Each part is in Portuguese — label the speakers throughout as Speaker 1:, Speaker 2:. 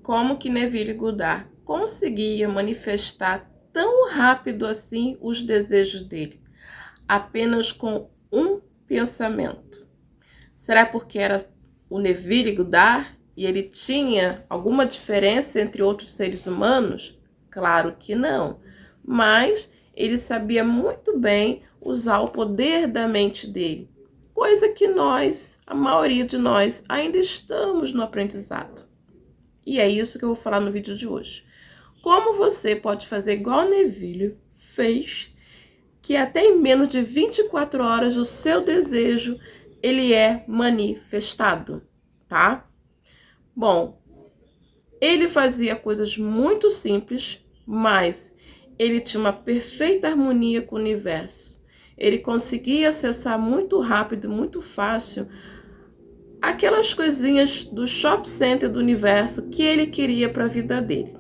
Speaker 1: como que Neville Goddard conseguia manifestar tão rápido assim os desejos dele, apenas com um pensamento. Será porque era o Neville Goddard e ele tinha alguma diferença entre outros seres humanos? Claro que não, mas ele sabia muito bem usar o poder da mente dele, coisa que nós, a maioria de nós, ainda estamos no aprendizado. E é isso que eu vou falar no vídeo de hoje. Como você pode fazer igual Neville fez, que até em menos de 24 horas o seu desejo ele é manifestado, tá? Bom, ele fazia coisas muito simples, mas ele tinha uma perfeita harmonia com o universo. Ele conseguia acessar muito rápido, muito fácil, aquelas coisinhas do shopping center do universo que ele queria para a vida dele.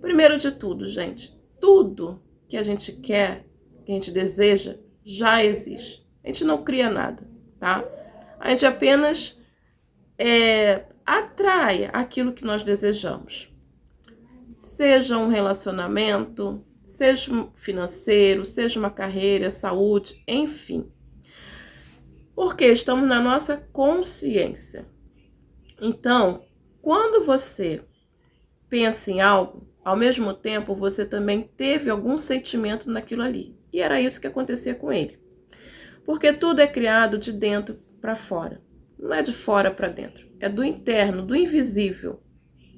Speaker 1: Primeiro de tudo, gente, tudo que a gente quer, que a gente deseja, já existe. A gente não cria nada, tá? A gente apenas atrai aquilo que nós desejamos. Seja um relacionamento, seja financeiro, seja uma carreira, saúde, enfim. Porque estamos na nossa consciência. Então, quando você pensa em algo, ao mesmo tempo você também teve algum sentimento naquilo ali. E era isso que acontecia com ele. Porque tudo é criado de dentro para fora. Não é de fora para dentro. É do interno, do invisível.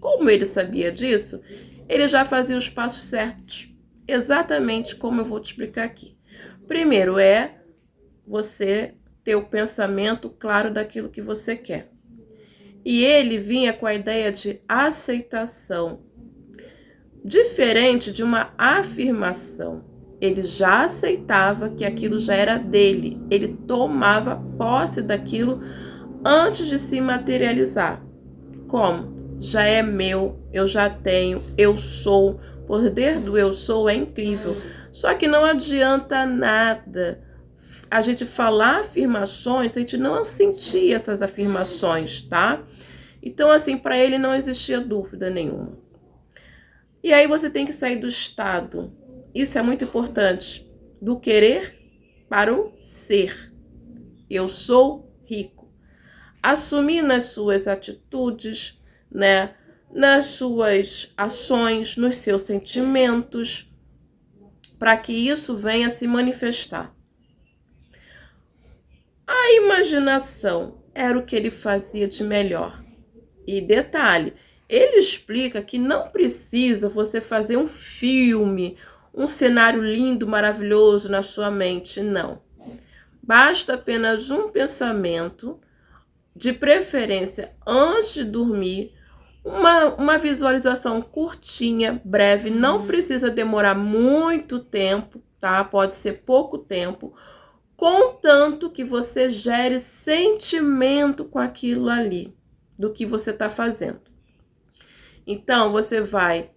Speaker 1: Como ele sabia disso, ele já fazia os passos certos. Exatamente como eu vou te explicar aqui. Primeiro é você ter o pensamento claro daquilo que você quer. E ele vinha com a ideia de aceitação, diferente de uma afirmação. Ele já aceitava que aquilo já era dele, ele tomava posse daquilo antes de se materializar. Como? Já é meu, eu já tenho, eu sou. O poder do eu sou é incrível. Só que não adianta nada a gente falar afirmações se a gente não sentir essas afirmações, tá? Então, assim, para ele não existia dúvida nenhuma. E aí você tem que sair do estado, isso é muito importante, do querer para o ser. Eu sou rico. Assumir nas suas atitudes, né, nas suas ações, nos seus sentimentos, para que isso venha se manifestar. A imaginação era o que ele fazia de melhor. E detalhe, ele explica que não precisa você fazer um filme, um cenário lindo, maravilhoso na sua mente, não. Basta apenas um pensamento, de preferência antes de dormir, uma visualização curtinha, breve, não precisa demorar muito tempo, tá? Pode ser pouco tempo, contanto que você gere sentimento com aquilo ali, do que você está fazendo. Então, você vai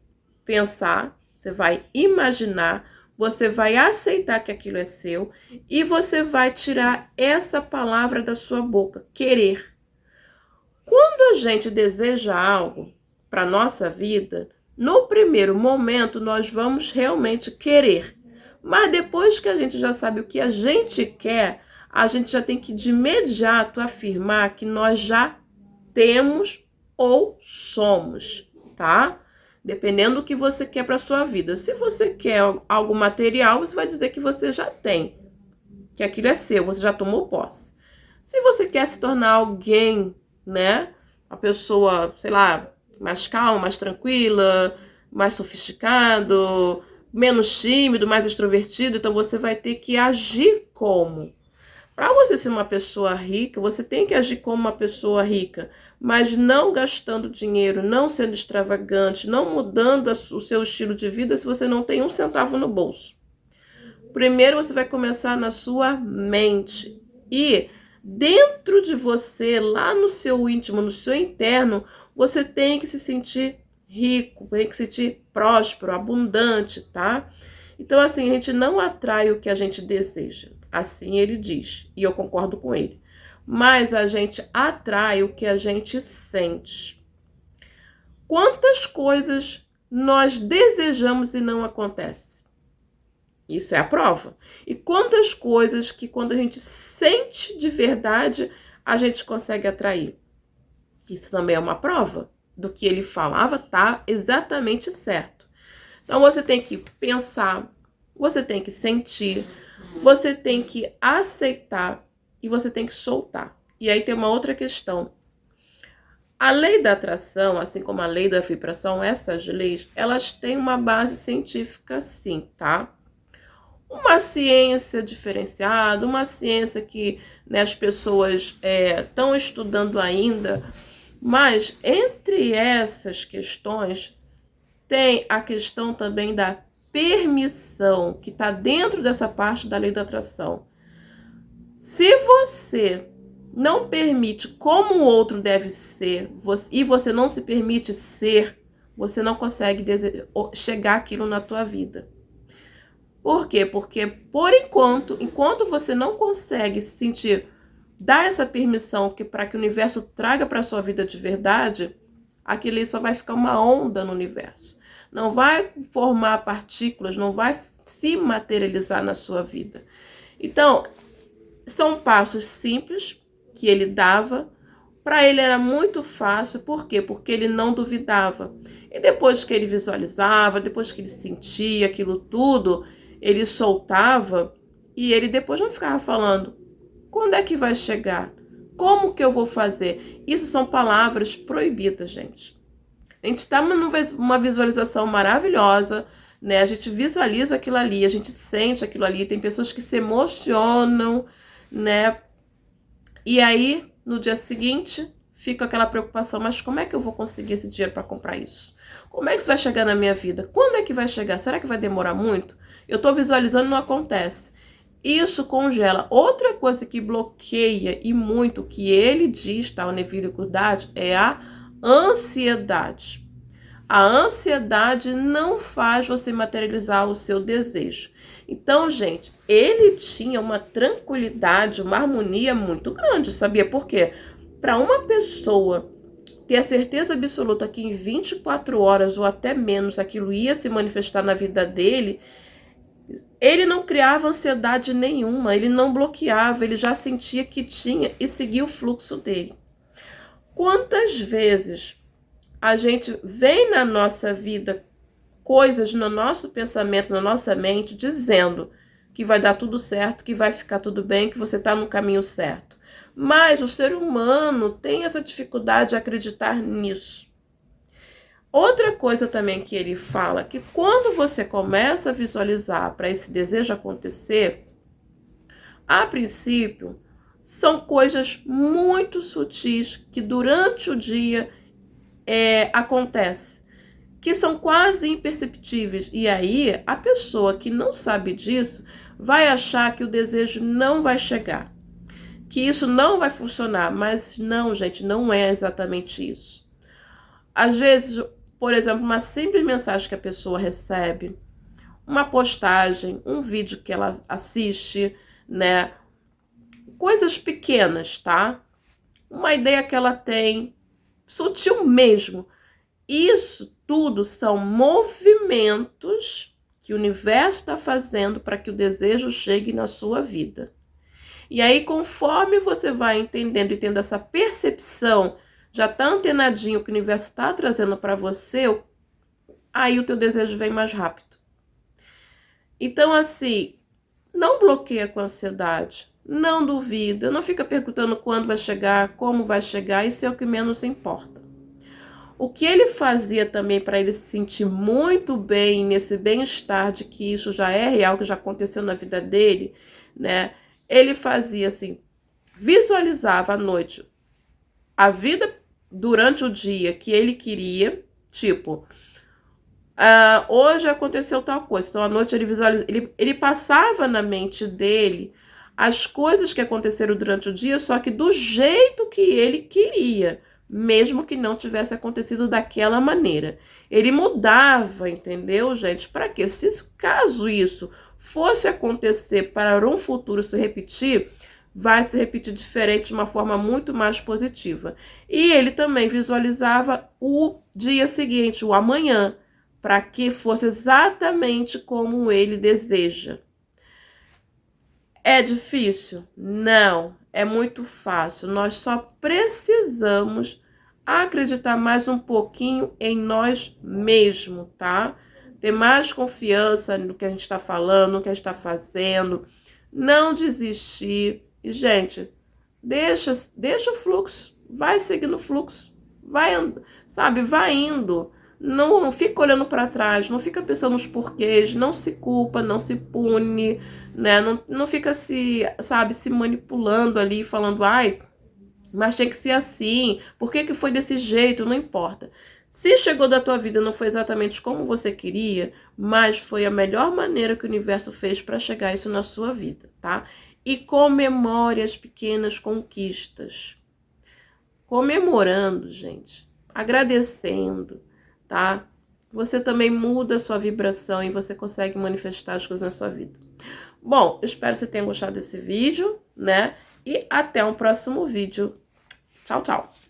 Speaker 1: pensar, você vai imaginar, você vai aceitar que aquilo é seu e você vai tirar essa palavra da sua boca, querer. Quando a gente deseja algo para a nossa vida, no primeiro momento nós vamos realmente querer. Mas depois que a gente já sabe o que a gente quer, a gente já tem que de imediato afirmar que nós já temos ou somos, tá? Dependendo do que você quer para sua vida. Se você quer algo material, você vai dizer que você já tem, que aquilo é seu, você já tomou posse. Se você quer se tornar alguém, né? Uma pessoa, sei lá, mais calma, mais tranquila, mais sofisticado, menos tímido, mais extrovertido, então você vai ter que agir como? Para você ser uma pessoa rica, você tem que agir como uma pessoa rica, mas não gastando dinheiro, não sendo extravagante, não mudando o seu estilo de vida se você não tem um centavo no bolso. Primeiro você vai começar na sua mente e dentro de você, lá no seu íntimo, no seu interno, você tem que se sentir rico, tem que se sentir próspero, abundante, tá? Então, assim, a gente não atrai o que a gente deseja. Assim ele diz, e eu concordo com ele. Mas a gente atrai o que a gente sente. Quantas coisas nós desejamos e não acontece? Isso é a prova. E quantas coisas que quando a gente sente de verdade, a gente consegue atrair? Isso também é uma prova do que ele falava, tá exatamente certo. Então você tem que pensar, você tem que sentir, você tem que aceitar e você tem que soltar. E aí tem uma outra questão. A lei da atração, assim como a lei da vibração, essas leis, elas têm uma base científica sim, tá? Uma ciência diferenciada, uma ciência que, né, as pessoas estão estudando ainda, mas entre essas questões tem a questão também da permissão, que está dentro dessa parte da lei da atração. Se você não permite como o outro deve ser, e você não se permite ser, você não consegue chegar aquilo na tua vida. Por quê? Porque por enquanto você não consegue se sentir, dar essa permissão para que o universo traga para sua vida de verdade, aquilo aí só vai ficar uma onda no universo. Não vai formar partículas, não vai se materializar na sua vida. Então, são passos simples que ele dava. Para ele era muito fácil. Por quê? Porque ele não duvidava. E depois que ele visualizava, depois que ele sentia aquilo tudo, ele soltava e ele depois não ficava falando: quando é que vai chegar? Como que eu vou fazer? Isso são palavras proibidas, gente. A gente está numa visualização maravilhosa, né? A gente visualiza aquilo ali, a gente sente aquilo ali. Tem pessoas que se emocionam, né? E aí, no dia seguinte, fica aquela preocupação: mas como é que eu vou conseguir esse dinheiro para comprar isso? Como é que isso vai chegar na minha vida? Quando é que vai chegar? Será que vai demorar muito? Eu estou visualizando e não acontece. Isso congela. Outra coisa que bloqueia e muito, que ele diz, tá, o Neville Goddard, é a ansiedade. A ansiedade não faz você materializar o seu desejo. Então, gente, ele tinha uma tranquilidade, uma harmonia muito grande, sabia por quê? Para uma pessoa ter a certeza absoluta que em 24 horas ou até menos aquilo ia se manifestar na vida dele, ele não criava ansiedade nenhuma, ele não bloqueava, ele já sentia que tinha e seguia o fluxo dele. Quantas vezes a gente vem na nossa vida coisas no nosso pensamento, na nossa mente, dizendo que vai dar tudo certo, que vai ficar tudo bem, que você está no caminho certo. Mas o ser humano tem essa dificuldade de acreditar nisso. Outra coisa também que ele fala, que quando você começa a visualizar para esse desejo acontecer, a princípio, são coisas muito sutis que durante o dia acontecem, que são quase imperceptíveis. E aí, a pessoa que não sabe disso vai achar que o desejo não vai chegar, que isso não vai funcionar. Mas não, gente, não é exatamente isso. Às vezes, por exemplo, uma simples mensagem que a pessoa recebe, uma postagem, um vídeo que ela assiste, né? Coisas pequenas, tá? Uma ideia que ela tem, sutil mesmo. Isso tudo são movimentos que o universo está fazendo para que o desejo chegue na sua vida. E aí, conforme você vai entendendo e tendo essa percepção, já está antenadinho que o universo está trazendo para você, aí o teu desejo vem mais rápido. Então, assim, não bloqueia com ansiedade, não duvida, não fica perguntando quando vai chegar, como vai chegar, isso é o que menos importa. O que ele fazia também para ele se sentir muito bem, nesse bem-estar de que isso já é real, que já aconteceu na vida dele, né? Ele fazia assim, visualizava à noite a vida durante o dia que ele queria, tipo, hoje aconteceu tal coisa, então à noite ele visualiza, ele passava na mente dele as coisas que aconteceram durante o dia, só que do jeito que ele queria, mesmo que não tivesse acontecido daquela maneira. Ele mudava, entendeu, gente? Para quê? Se caso isso fosse acontecer para um futuro se repetir, vai se repetir diferente de uma forma muito mais positiva. E ele também visualizava o dia seguinte, o amanhã, para que fosse exatamente como ele deseja. É difícil? Não, é muito fácil. Nós só precisamos acreditar mais um pouquinho em nós mesmos, tá? Ter mais confiança no que a gente está falando, no que a gente está fazendo. Não desistir. E, gente, deixa o fluxo. Vai seguindo o fluxo. Vai, sabe, vai indo. Não fica olhando para trás, não fica pensando nos porquês, não se culpa, não se pune, né? Não fica se manipulando ali, falando, ai, mas tinha que ser assim, por que foi desse jeito? Não importa. Se chegou da tua vida e não foi exatamente como você queria, mas foi a melhor maneira que o universo fez para chegar isso na sua vida, tá? E comemore as pequenas conquistas. Comemorando, gente, agradecendo, tá? Você também muda a sua vibração e você consegue manifestar as coisas na sua vida. Bom, espero que você tenha gostado desse vídeo, né? E até um próximo vídeo. Tchau, tchau!